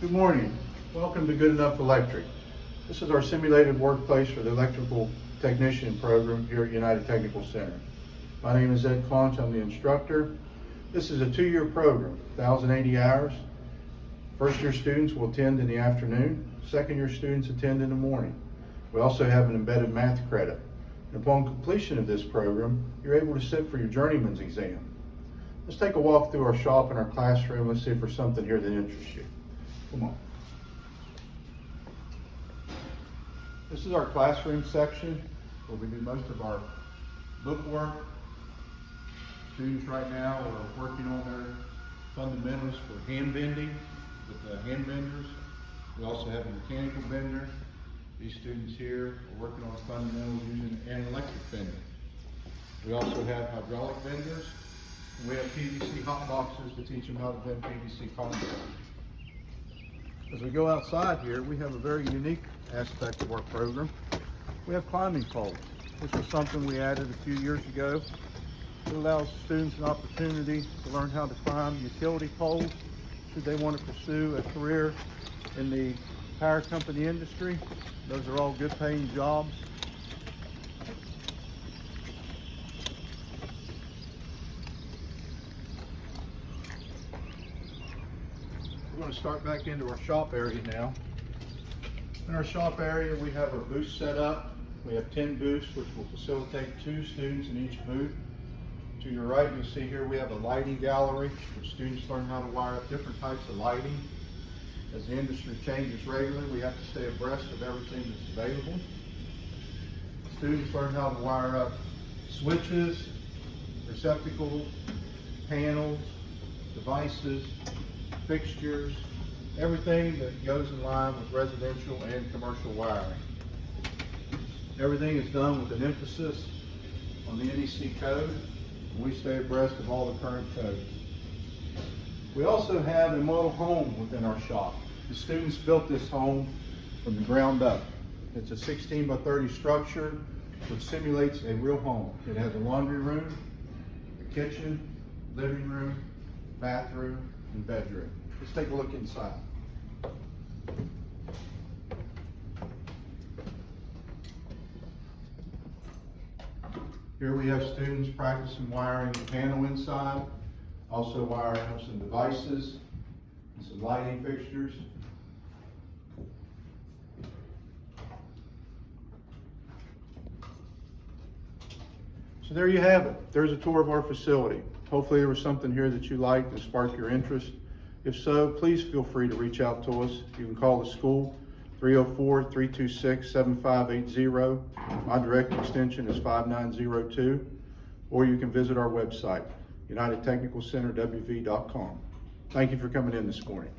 Good morning. Welcome to Good Enough Electric. This is our simulated workplace for the electrical technician program here at United Technical Center. My name is Ed Conch. I'm the instructor. This is a 2-year program, 1,080 hours. First year students will attend in the afternoon. Second year students attend in the morning. We also have an embedded math credit. And upon completion of this program, you're able to sit for your journeyman's exam. Let's take a walk through our shop and our classroom. Let's see if there's something here that interests you. Come on. This is our classroom section where we do most of our book work. Students right now are working on their fundamentals for hand bending with the hand benders. We also have a mechanical bender. These students here are working on fundamentals using an electric bender. We also have hydraulic benders. We have PVC hot boxes to teach them how to bend PVC concrete. As we go outside here, we have a very unique aspect of our program. We have climbing poles. This is something we added a few years ago. It allows students an opportunity to learn how to climb utility poles should they want to pursue a career in the power company industry. Those are all good paying jobs. We're going to start back into our shop area now. In our shop area, we have our booths set up. We have 10 booths, which will facilitate 2 students in each booth. To your right, you'll see here we have a lighting gallery, where students learn how to wire up different types of lighting. As the industry changes regularly, we have to stay abreast of everything that's available. Students learn how to wire up switches, receptacles, panels, devices, fixtures, everything that goes in line with residential and commercial wiring. Everything is done with an emphasis on the NEC code, and we stay abreast of all the current codes. We also have a model home within our shop. The students built this home from the ground up. It's a 16 by 30 structure which simulates a real home. It has a laundry room, a kitchen, living room, bathroom, and bedroom. Let's take a look inside. Here we have students practicing wiring the panel inside, also wiring up some devices and some lighting fixtures. So there you have it. There's a tour of our facility. Hopefully there was something here that you liked that sparked your interest. If so, please feel free to reach out to us. You can call the school, 304-326-7580. My direct extension is 5902. Or you can visit our website, UnitedTechnicalCenterWV.com. Thank you for coming in this morning.